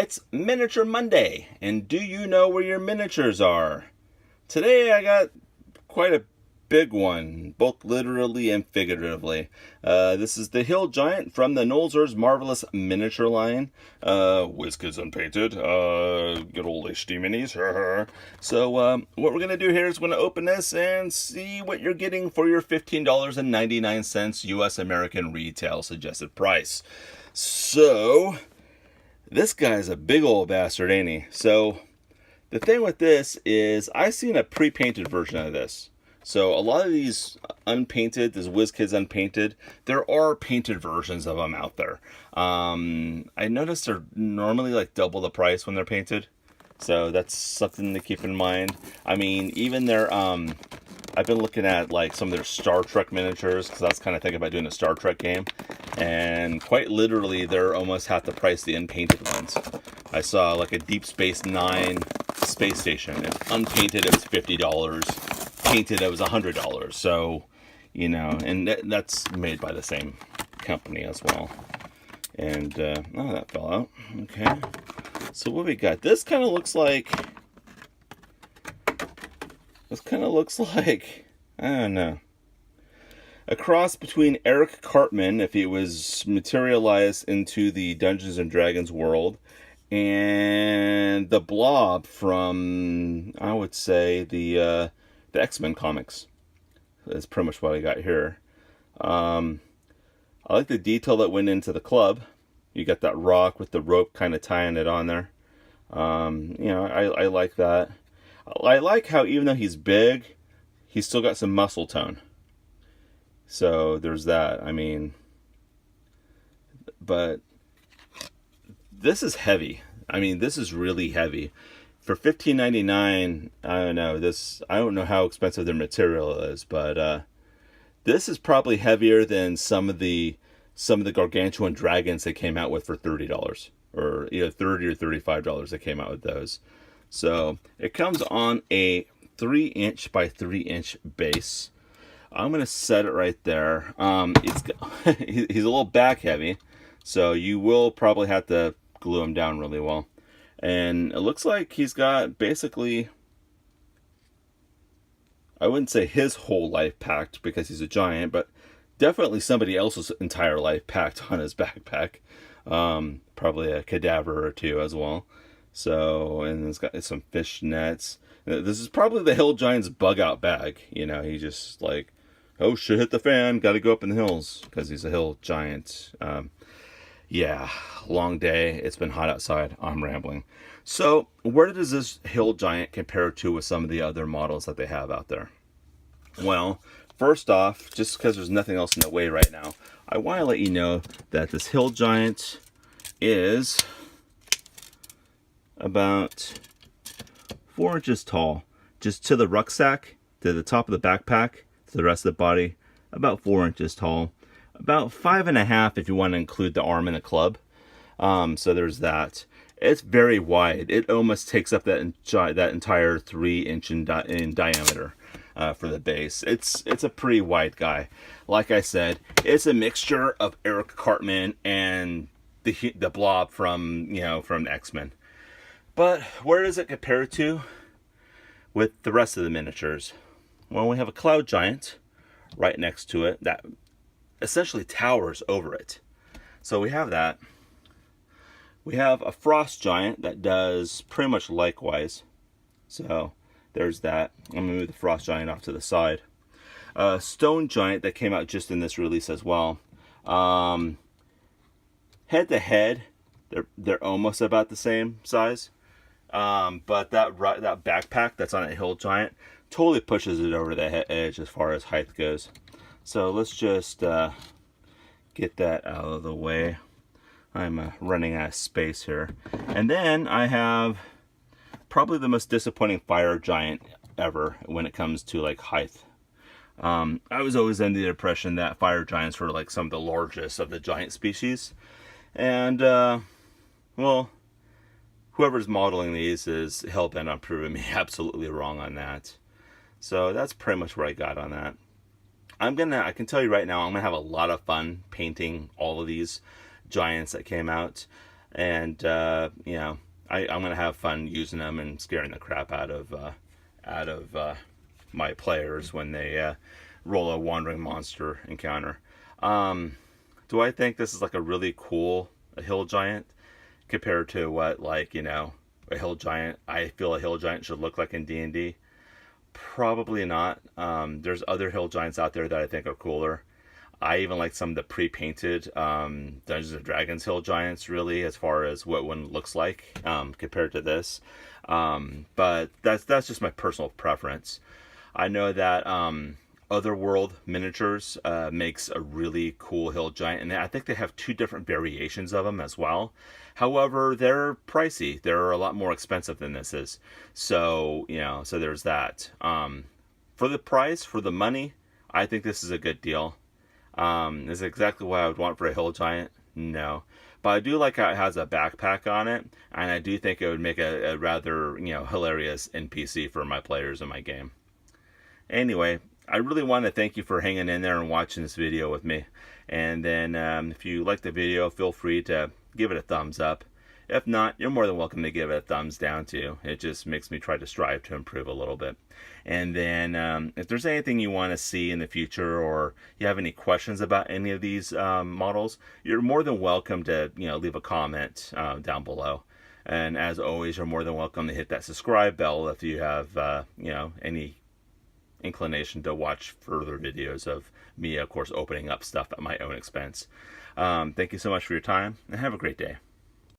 It's Miniature Monday, and do you know where your miniatures are? Today I got quite a big one, both literally and figuratively. This is the Hill Giant from the Nolzur's Marvelous Miniature line. WizKids Unpainted, good old HD Minis. So what we're going to do here is we're going to open this and see what you're getting for your $15.99 US American retail suggested price. So this guy's a big old bastard, ain't he? So the thing with this is I've seen a pre-painted version of this. So a lot of these unpainted, this WizKids Unpainted, there are painted versions of them out there. I noticed they're normally like double the price when they're painted. So that's something to keep in mind. I mean, even their, I've been looking at like some of their Star Trek miniatures because I was kind of thinking about doing a Star Trek game. And quite literally, they're almost half the price the unpainted ones. I saw like a Deep Space Nine space station. If unpainted, it was $50. Painted, it was $100. So, you know, and that's made by the same company as well. And, oh, that fell out. Okay. So what we got? This kind of looks like, I don't know, a cross between Eric Cartman, if he was materialized into the Dungeons and Dragons world, and the Blob from, I would say, the X-Men comics. That's pretty much what I got here. I like the detail that went into the club. You got that rock with the rope kind of tying it on there. You know, I like that. I like how even though he's big, he's still got some muscle tone. So there's that. I mean, but this is heavy. I mean, this is really heavy. For $15.99, I don't know. I don't know how expensive their material is, but this is probably heavier than some of the gargantuan dragons they came out with for $30, or $30 or $35 they came out with those. So it comes on a 3-inch by 3-inch base. I'm gonna set it right there. He's a little back heavy, so you will probably have to glue him down really well. And it looks like he's got basically, I wouldn't say his whole life packed because he's a giant, but definitely somebody else's entire life packed on his backpack. Probably a cadaver or two as well. So, and it's got some fish nets. This is probably the Hill Giant's bug out bag. You know, he just like, oh shit, hit the fan, gotta go up in the hills, because he's a Hill Giant. Yeah, long day, it's been hot outside, I'm rambling. So, where does this Hill Giant compare to with some of the other models that they have out there? Well, first off, just because there's nothing else in the way right now, I want to let you know that this Hill Giant is about 4 inches tall. Just to the rucksack, to the top of the backpack, to the rest of the body, about 4 inches tall. About 5.5 if you want to include the arm and the club. So there's that. It's very wide. It almost takes up that entire 3-inch in diameter for the base. It's a pretty wide guy. Like I said, it's a mixture of Eric Cartman and the Blob from X-Men. But where does it compare to with the rest of the miniatures? Well, we have a Cloud Giant right next to it that essentially towers over it. So we have that. We have a Frost Giant that does pretty much likewise. So there's that. I'm going to move the Frost Giant off to the side. Stone Giant that came out just in this release as well. Head to head, they're almost about the same size. But that backpack that's on a Hill Giant totally pushes it over the edge as far as height goes. So let's just get that out of the way. I'm running out of space here. And then I have probably the most disappointing Fire Giant ever when it comes to like height. I was always under the impression that Fire Giants were like some of the largest of the giant species. And, well, whoever's modeling these is hell-bent on proving me absolutely wrong on that. So that's pretty much where I got on that. I can tell you right now, I'm going to have a lot of fun painting all of these giants that came out. And I'm gonna have fun using them and scaring the crap out of my players when they roll a wandering monster encounter. Um, do I think this is like a really cool a hill giant compared to what, like, a hill giant? I feel a hill giant should look like in D&D. Probably not. There's other hill giants out there that I think are cooler. I even like some of the pre-painted Dungeons and Dragons hill giants, really, as far as what one looks like compared to this. But that's just my personal preference. I know that Otherworld Miniatures makes a really cool hill giant, and I think they have two different variations of them as well. However, they're pricey. They're a lot more expensive than this is. So, so there's that. For the price, for the money, I think this is a good deal. Is it exactly what I would want for a hill giant? No. But I do like how it has a backpack on it, and I do think it would make a rather, hilarious NPC for my players in my game. Anyway, I really want to thank you for hanging in there and watching this video with me. And then if you like the video, feel free to give it a thumbs up. If not, you're more than welcome to give it a thumbs down too. It just makes me try to strive to improve a little bit. And then if there's anything you want to see in the future, or you have any questions about any of these models, you're more than welcome to leave a comment down below. And as always, you're more than welcome to hit that subscribe bell if you have any inclination to watch further videos of me, of course, opening up stuff at my own expense. Thank you so much for your time, and have a great day.